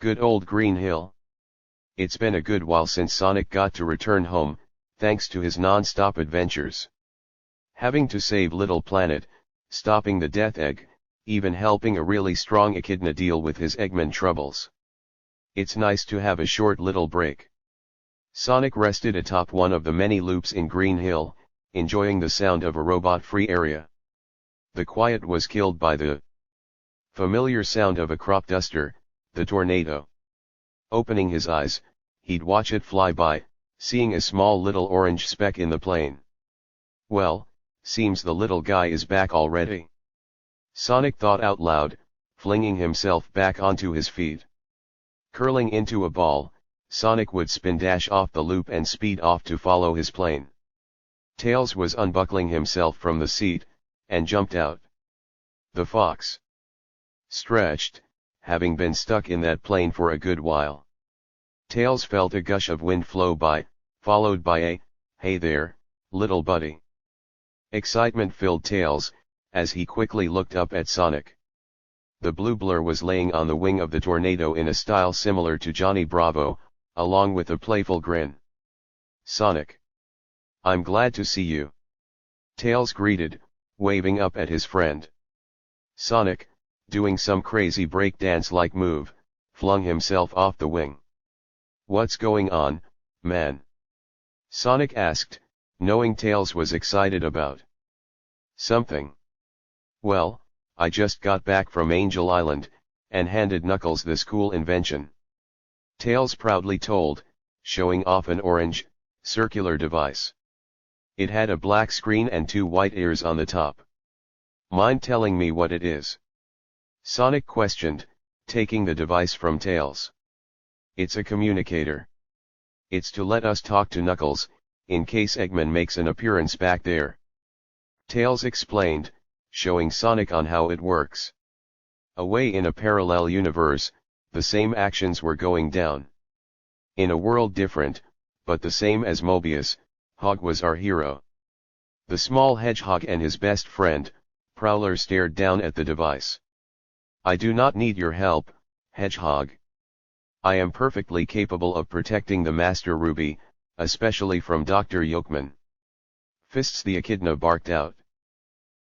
Good old Green Hill. It's been a good while since Sonic got to return home, thanks to his non-stop adventures. Having to save Little Planet, stopping the Death Egg, even helping a really strong echidna deal with his Eggman troubles. It's nice to have a short little break. Sonic rested atop one of the many loops in Green Hill, enjoying the sound of a robot-free area. The quiet was killed by the familiar sound of a crop duster, the tornado. Opening his eyes, he'd watch it fly by, seeing a small little orange speck in the plane. Well, seems the little guy is back already. Sonic thought out loud, flinging himself back onto his feet. Curling into a ball, Sonic would spin dash off the loop and speed off to follow his plane. Tails was unbuckling himself from the seat, and jumped out. The fox stretched, having been stuck in that plane for a good while. Tails felt a gush of wind flow by, followed by a, "Hey there, little buddy." Excitement filled Tails, as he quickly looked up at Sonic. The blue blur was laying on the wing of the tornado in a style similar to Johnny Bravo, along with a playful grin. "Sonic. I'm glad to see you." Tails greeted, waving up at his friend. Sonic, doing some crazy breakdance-like move, flung himself off the wing. "What's going on, man?" Sonic asked, knowing Tails was excited about something. "Well, I just got back from Angel Island, and handed Knuckles this cool invention," Tails proudly told, showing off an orange, circular device. It had a black screen and 2 white ears on the top. "Mind telling me what it is?" Sonic questioned, taking the device from Tails. "It's a communicator. It's to let us talk to Knuckles, in case Eggman makes an appearance back there," Tails explained, showing Sonic on how it works. Away in a parallel universe, the same actions were going down. In a world different, but the same as Mobius, Hog was our hero. The small hedgehog and his best friend, Prowler, stared down at the device. "I do not need your help, Hedgehog. I am perfectly capable of protecting the Master Ruby, especially from Dr. Yolkman." "Fists," the echidna barked out,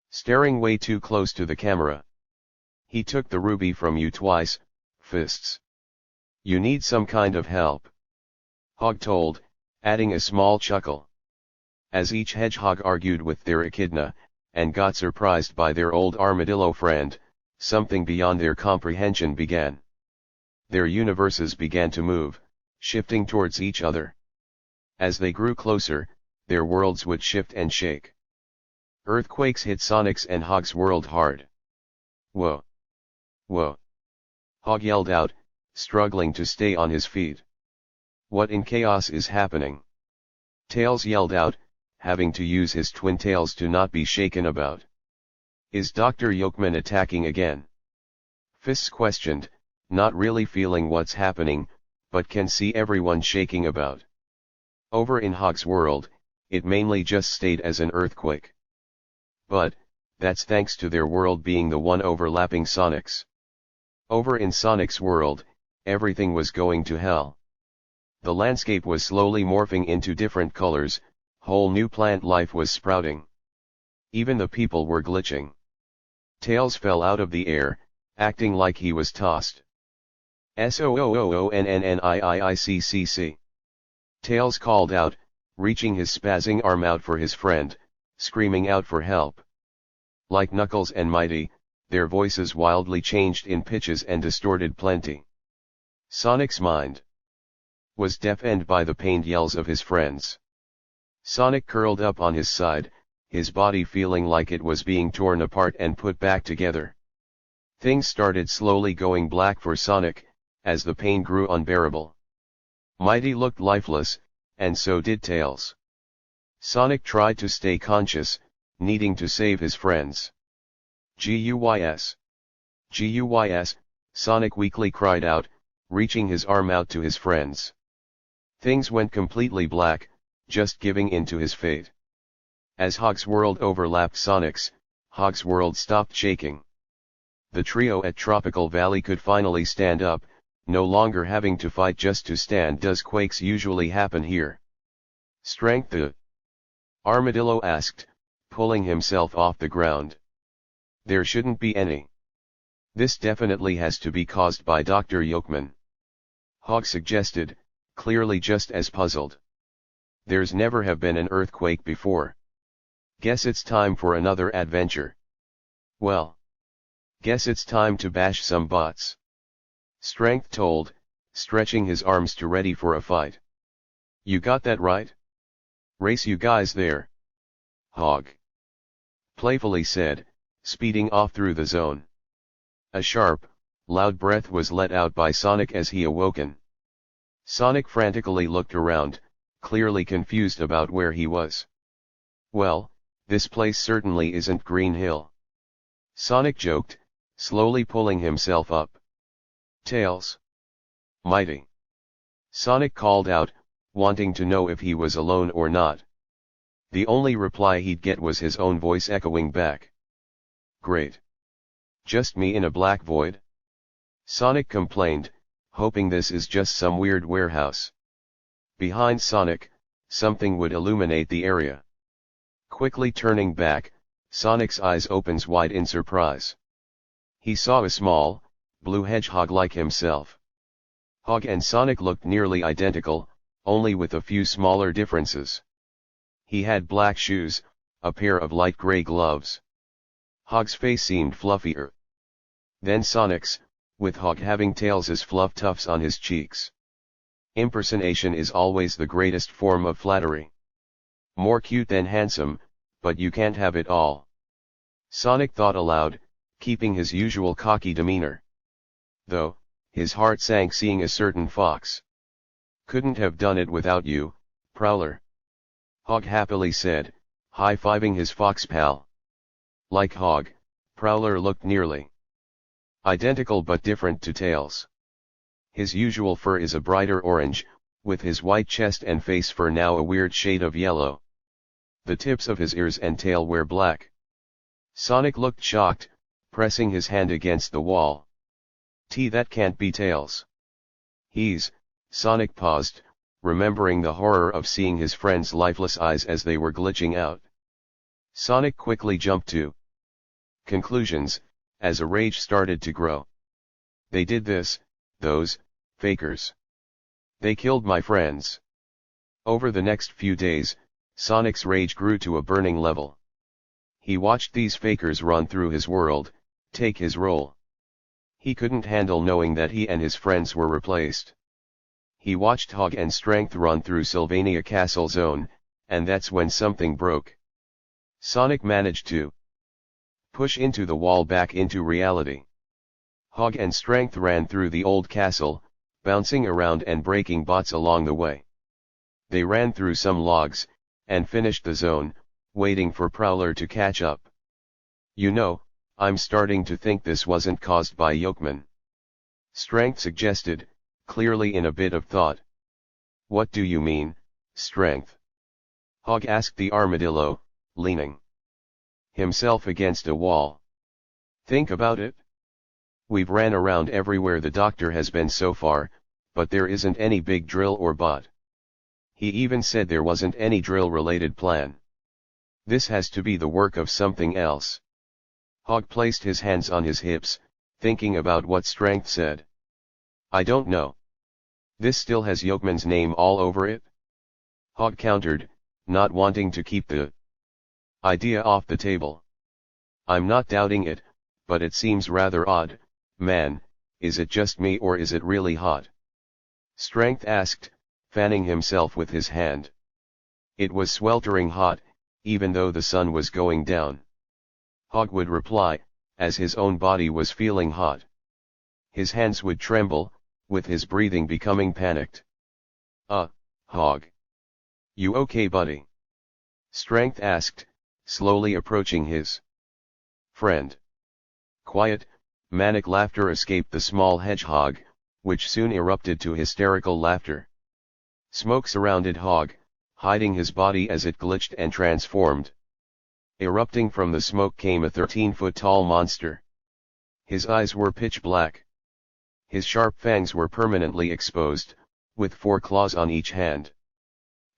staring way too close to the camera. "He took the ruby from you twice, Fists. You need some kind of help," Hog told, adding a small chuckle. As each hedgehog argued with their echidna, and got surprised by their old armadillo friend, something beyond their comprehension began. Their universes began to move, shifting towards each other. As they grew closer, their worlds would shift and shake. Earthquakes hit Sonic's and Hog's world hard. "Whoa! Whoa!" Hog yelled out, struggling to stay on his feet. "What in chaos is happening?" Tails yelled out, having to use his twin tails to not be shaken about. "Is Dr. Yolkman attacking again?" Fists questioned, not really feeling what's happening, but can see everyone shaking about. Over in Hog's world, it mainly just stayed as an earthquake. But, that's thanks to their world being the one overlapping Sonic's. Over in Sonic's world, everything was going to hell. The landscape was slowly morphing into different colors, whole new plant life was sprouting. Even the people were glitching. Tails fell out of the air, acting like he was tossed. "SOOOONNNIIICCC." Tails called out, reaching his spazzing arm out for his friend, screaming out for help. Like Knuckles and Mighty, their voices wildly changed in pitches and distorted plenty. Sonic's mind was deafened by the pained yells of his friends. Sonic curled up on his side, his body feeling like it was being torn apart and put back together. Things started slowly going black for Sonic, as the pain grew unbearable. Mighty looked lifeless, and so did Tails. Sonic tried to stay conscious, needing to save his friends. "GUYS! GUYS!" Sonic weakly cried out, reaching his arm out to his friends. Things went completely black, just giving in to his fate. As Hog's world overlapped Sonic's, Hog's world stopped shaking. The trio at Tropical Valley could finally stand up, no longer having to fight just to stand. Does quakes usually happen here? Strength, the armadillo asked, pulling himself off the ground. There shouldn't be any. This definitely has to be caused by Dr. Yolkman. Hogg suggested, clearly just as puzzled. There's never have been an earthquake before. Guess it's time for another adventure. Well, guess it's time to bash some bots. Strength told, stretching his arms to ready for a fight. You got that right? Race you guys there. Hogg playfully said, speeding off through the zone. A sharp, loud breath was let out by Sonic as he awoken. Sonic frantically looked around, clearly confused about where he was. Well, this place certainly isn't Green Hill. Sonic joked, slowly pulling himself up. Tails. Mighty. Sonic called out, wanting to know if he was alone or not. The only reply he'd get was his own voice echoing back. Great. Just me in a black void? Sonic complained, hoping this is just some weird warehouse. Behind Sonic, something would illuminate the area. Quickly turning back, Sonic's eyes opened wide in surprise. He saw a small, blue hedgehog like himself. Hogg and Sonic looked nearly identical, only with a few smaller differences. He had black shoes, a pair of light gray gloves. Hogg's face seemed fluffier than Sonic's, with Hogg having Tails' fluff tufts on his cheeks. Impersonation is always the greatest form of flattery. More cute than handsome, but you can't have it all. Sonic thought aloud, keeping his usual cocky demeanor. Though, his heart sank seeing a certain fox. Couldn't have done it without you, Prowler. Hogg happily said, high-fiving his fox pal. Like Hogg, Prowler looked nearly identical but different to Tails. His usual fur is a brighter orange, with his white chest and face fur now a weird shade of yellow. The tips of his ears and tail were black. Sonic looked shocked, pressing his hand against the wall. That can't be Tails. Sonic paused, remembering the horror of seeing his friend's lifeless eyes as they were glitching out. Sonic quickly jumped to conclusions, as a rage started to grow. They did this, those fakers. They killed my friends. Over the next few days, Sonic's rage grew to a burning level. He watched these fakers run through his world, take his role. He couldn't handle knowing that he and his friends were replaced. He watched Hogg and Strength run through Sylvania Castle Zone, and that's when something broke. Sonic managed to push into the wall back into reality. Hogg and Strength ran through the old castle, bouncing around and breaking bots along the way. They ran through some logs, and finished the zone, waiting for Prowler to catch up. You know, I'm starting to think this wasn't caused by Yolkman. Strength suggested, clearly in a bit of thought. What do you mean, Strength? Hogg asked the armadillo, leaning himself against a wall. Think about it. We've ran around everywhere the doctor has been so far, but there isn't any big drill or bot. He even said there wasn't any drill-related plan. This has to be the work of something else. Hogg placed his hands on his hips, thinking about what Strength said. I don't know. This still has Yolkman's name all over it? Hogg countered, not wanting to keep the idea off the table. I'm not doubting it, but it seems rather odd, man. Is it just me or is it really hot? Strength asked, fanning himself with his hand. It was sweltering hot, even though the sun was going down. Hogg would reply, as his own body was feeling hot. His hands would tremble, with his breathing becoming panicked. Hogg. You okay, buddy? Strength asked, slowly approaching his friend. Quiet, manic laughter escaped the small hedgehog, which soon erupted to hysterical laughter. Smoke surrounded Hogg, hiding his body as it glitched and transformed. Erupting from the smoke came a 13-foot tall monster. His eyes were pitch black. His sharp fangs were permanently exposed, with 4 claws on each hand.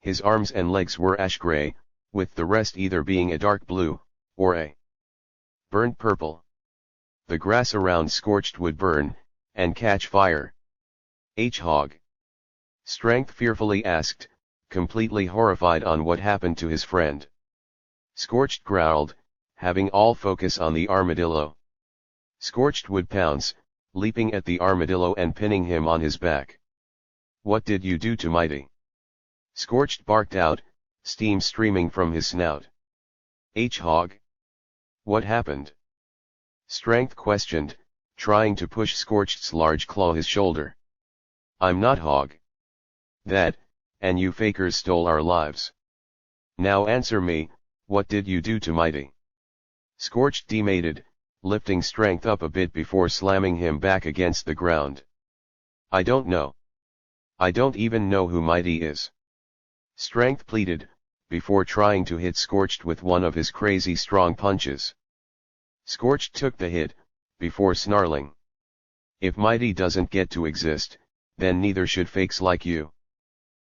His arms and legs were ash gray, with the rest either being a dark blue, or a burnt purple. The grass around Scorched would burn, and catch fire. Hog. Strength fearfully asked, completely horrified on what happened to his friend. Scorched growled, having all focus on the armadillo. Scorched would pounce, leaping at the armadillo and pinning him on his back. What did you do to Mighty? Scorched barked out, steam streaming from his snout. Hog. What happened? Strength questioned, trying to push Scorched's large claw his shoulder. I'm not Hog. That, and you fakers stole our lives. Now answer me, what did you do to Mighty? Scorched demated, lifting Strength up a bit before slamming him back against the ground. I don't know. I don't even know who Mighty is. Strength pleaded, before trying to hit Scorched with one of his crazy strong punches. Scorched took the hit, before snarling. If Mighty doesn't get to exist, then neither should fakes like you.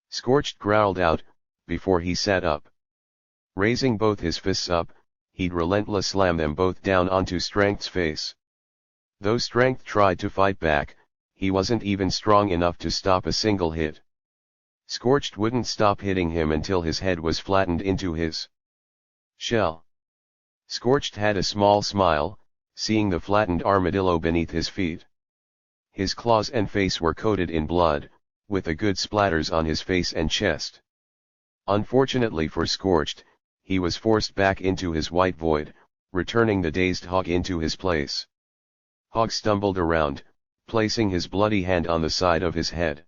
Scorched growled out, before he sat up. Raising both his fists up, he'd relentlessly slam them both down onto Strength's face. Though Strength tried to fight back, he wasn't even strong enough to stop a single hit. Scorched wouldn't stop hitting him until his head was flattened into his shell. Scorched had a small smile, seeing the flattened armadillo beneath his feet. His claws and face were coated in blood, with a good splatters on his face and chest. Unfortunately for Scorched, he was forced back into his white void, returning the dazed Hog into his place. Hog stumbled around, placing his bloody hand on the side of his head.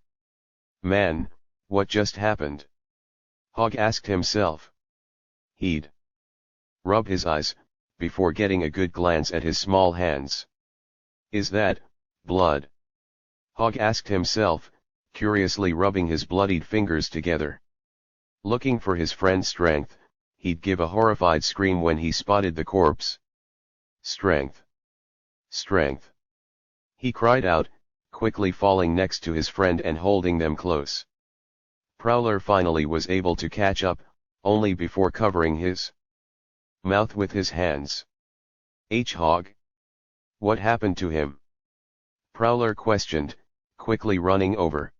Man, what just happened? Hog asked himself. He'd rub his eyes, before getting a good glance at his small hands. Is that blood? Hog asked himself, curiously rubbing his bloodied fingers together. Looking for his friend's Strength, he'd give a horrified scream when he spotted the corpse. Strength! Strength! He cried out, quickly falling next to his friend and holding them close. Prowler finally was able to catch up, only before covering his mouth with his hands. Hog? What happened to him? Prowler questioned, quickly running over.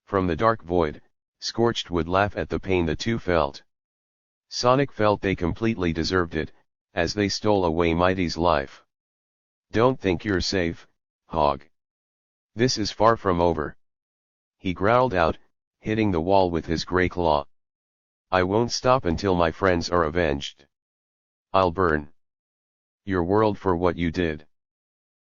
From the dark void, Scorched would laugh at the pain the two felt. Sonic felt they completely deserved it, as they stole away Mighty's life. Don't think you're safe, Hog. This is far from over. He growled out, hitting the wall with his gray claw. I won't stop until my friends are avenged. I'll burn your world for what you did.